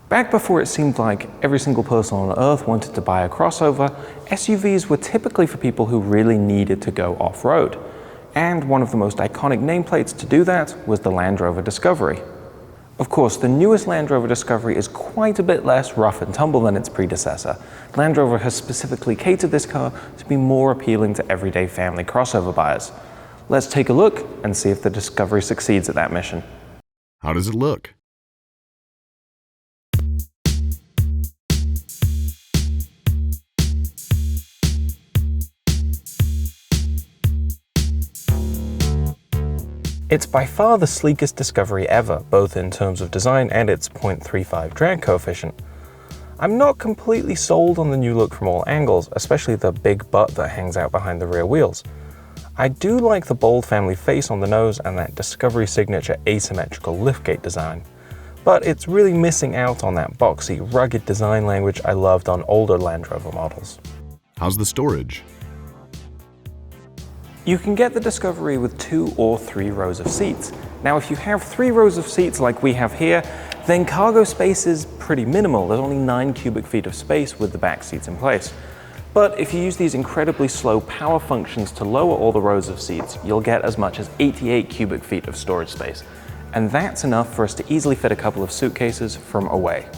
Back before it seemed like every single person on Earth wanted to buy a crossover, SUVs were typically for people who really needed to go off-road. And one of the most iconic nameplates to do that was the Land Rover Discovery. Of course, the newest Land Rover Discovery is quite a bit less rough and tumble than its predecessor. Land Rover has specifically catered this car to be more appealing to everyday family crossover buyers. Let's take a look and see if the Discovery succeeds at that mission. How does it look? It's by far the sleekest Discovery ever, both in terms of design and its 0.35 drag coefficient. I'm not completely sold on the new look from all angles, especially the big butt that hangs out behind the rear wheels. I do like the bold family face on the nose and that Discovery signature asymmetrical liftgate design, but it's really missing out on that boxy, rugged design language I loved on older Land Rover models. How's the storage? You can get the Discovery with 2 or 3 rows of seats. Now, if you have 3 rows of seats like we have here, then cargo space is pretty minimal. There's only 9 cubic feet of space with the back seats in place. But if you use these incredibly slow power functions to lower all the rows of seats, you'll get as much as 88 cubic feet of storage space. And that's enough for us to easily fit a couple of suitcases from away.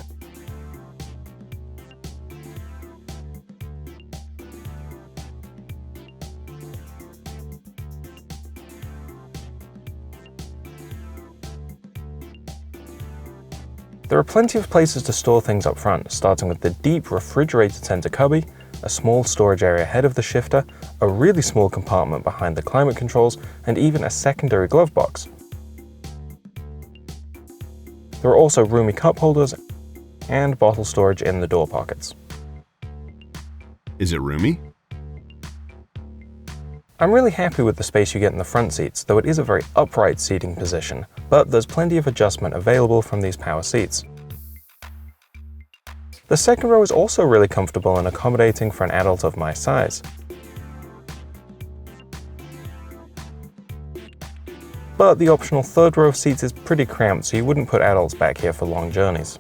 There are plenty of places to store things up front, starting with the deep refrigerated center cubby, a small storage area ahead of the shifter, a really small compartment behind the climate controls, and even a secondary glove box. There are also roomy cup holders and bottle storage in the door pockets. Is it roomy? I'm really happy with the space you get in the front seats, though it is a very upright seating position, but there's plenty of adjustment available from these power seats. The second row is also really comfortable and accommodating for an adult of my size. But the optional third row of seats is pretty cramped, so you wouldn't put adults back here for long journeys.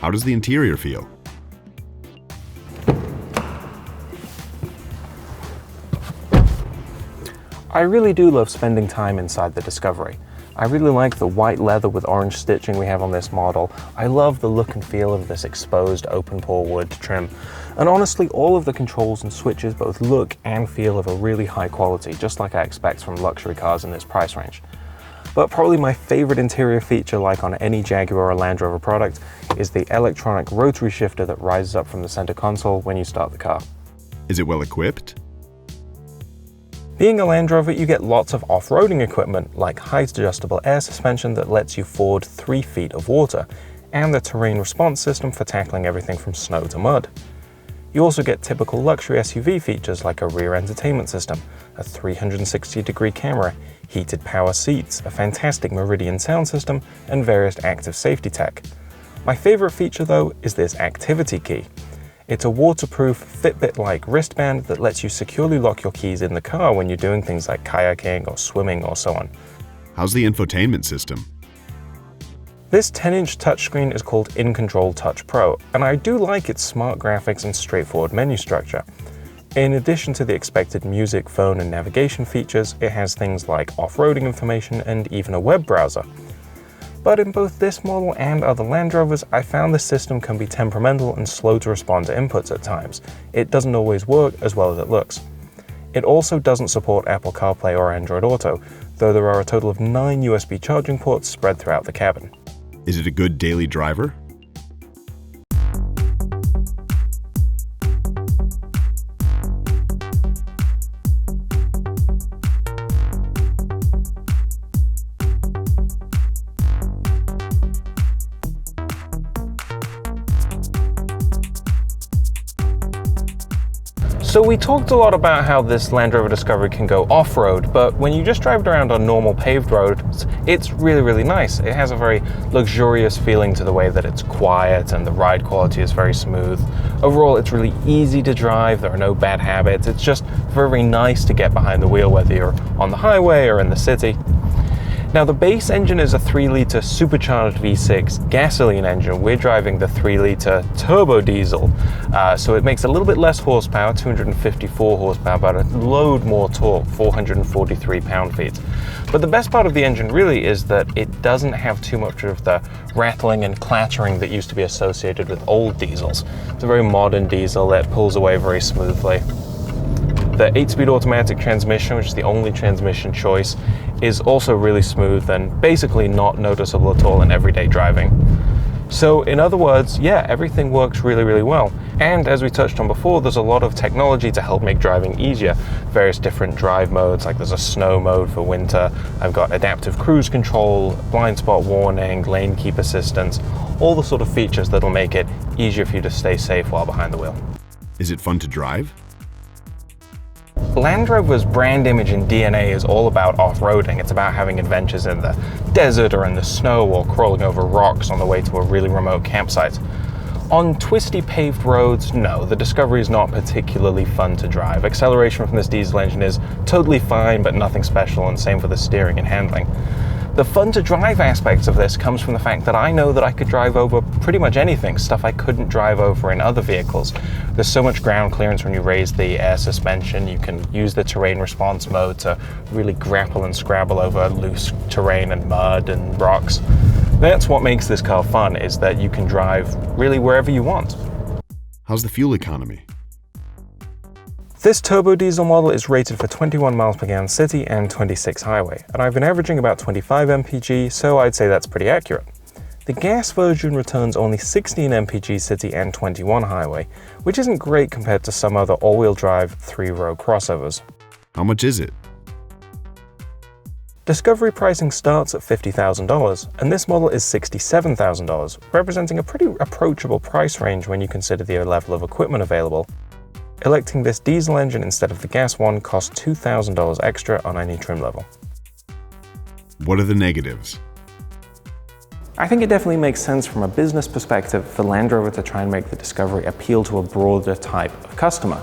How does the interior feel? I really do love spending time inside the Discovery. I really like the white leather with orange stitching we have on this model. I love the look and feel of this exposed open pore wood trim. And honestly, all of the controls and switches both look and feel of a really high quality, just like I expect from luxury cars in this price range. But probably my favorite interior feature, like on any Jaguar or Land Rover product, is the electronic rotary shifter that rises up from the center console when you start the car. Is it well equipped? Being a Land Rover, you get lots of off-roading equipment, like height-adjustable air suspension that lets you ford 3 feet of water, and the terrain response system for tackling everything from snow to mud. You also get typical luxury SUV features like a rear entertainment system, a 360-degree camera, heated power seats, a fantastic Meridian sound system, and various active safety tech. My favorite feature, though, is this activity key. It's a waterproof, Fitbit-like wristband that lets you securely lock your keys in the car when you're doing things like kayaking or swimming or so on. How's the infotainment system? This 10-inch touchscreen is called InControl Touch Pro, and I do like its smart graphics and straightforward menu structure. In addition to the expected music, phone, and navigation features, it has things like off-roading information and even a web browser. But in both this model and other Land Rovers, I found the system can be temperamental and slow to respond to inputs at times. It doesn't always work as well as it looks. It also doesn't support Apple CarPlay or Android Auto, though there are a total of 9 USB charging ports spread throughout the cabin. Is it a good daily driver? So we talked a lot about how this Land Rover Discovery can go off-road, but when you just drive it around on normal paved roads, it's really, really nice. It has a very luxurious feeling to the way that it's quiet and the ride quality is very smooth. Overall, it's really easy to drive. There are no bad habits. It's just very, very nice to get behind the wheel, whether you're on the highway or in the city. Now the base engine is a 3-litre supercharged V6 gasoline engine. We're driving the 3-litre turbo diesel, so it makes a little bit less horsepower, 254 horsepower, but a load more torque, 443 pound-feet. But the best part of the engine really is that it doesn't have too much of the rattling and clattering that used to be associated with old diesels. It's a very modern diesel that pulls away very smoothly. The 8-speed automatic transmission, which is the only transmission choice, is also really smooth and basically not noticeable at all in everyday driving. So in other words, yeah, everything works really, really well. And as we touched on before, there's a lot of technology to help make driving easier. Various different drive modes, like there's a snow mode for winter. I've got adaptive cruise control, blind spot warning, lane keep assistance, all the sort of features that'll make it easier for you to stay safe while behind the wheel. Is it fun to drive? Land Rover's brand image and DNA is all about off-roading. It's about having adventures in the desert or in the snow or crawling over rocks on the way to a really remote campsite. On twisty paved roads, no, the Discovery is not particularly fun to drive. Acceleration from this diesel engine is totally fine, but nothing special, and same for the steering and handling. The fun to drive aspects of this comes from the fact that I know that I could drive over pretty much anything, stuff I couldn't drive over in other vehicles. There's so much ground clearance when you raise the air suspension. You can use the terrain response mode to really grapple and scrabble over loose terrain and mud and rocks. That's what makes this car fun, is that you can drive really wherever you want. How's the fuel economy? This turbo diesel model is rated for 21 miles per gallon city and 26 highway, and I've been averaging about 25 mpg, so I'd say that's pretty accurate. The gas version returns only 16 mpg city and 21 highway, which isn't great compared to some other all-wheel drive 3-row crossovers. How much is it? Discovery pricing starts at $50,000, and this model is $67,000, representing a pretty approachable price range when you consider the level of equipment available. Electing this diesel engine instead of the gas one costs $2,000 extra on any trim level. What are the negatives? I think it definitely makes sense from a business perspective for Land Rover to try and make the Discovery appeal to a broader type of customer.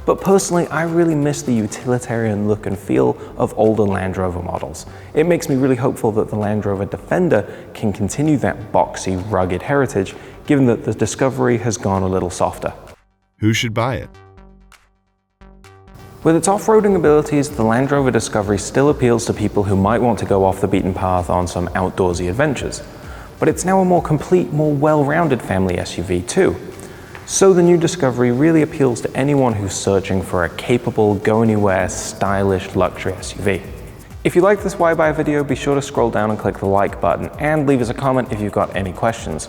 But personally, I really miss the utilitarian look and feel of older Land Rover models. It makes me really hopeful that the Land Rover Defender can continue that boxy, rugged heritage, given that the Discovery has gone a little softer. Who should buy it? With its off-roading abilities, the Land Rover Discovery still appeals to people who might want to go off the beaten path on some outdoorsy adventures. But it's now a more complete, more well-rounded family SUV too. So the new Discovery really appeals to anyone who's searching for a capable, go-anywhere, stylish luxury SUV. If you like this Why Buy video, be sure to scroll down and click the like button, and leave us a comment if you've got any questions.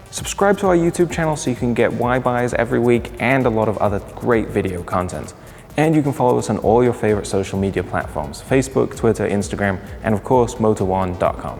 Subscribe to our YouTube channel so you can get Why Buys every week and a lot of other great video content. And you can follow us on all your favorite social media platforms: Facebook, Twitter, Instagram, and of course, motor1.com.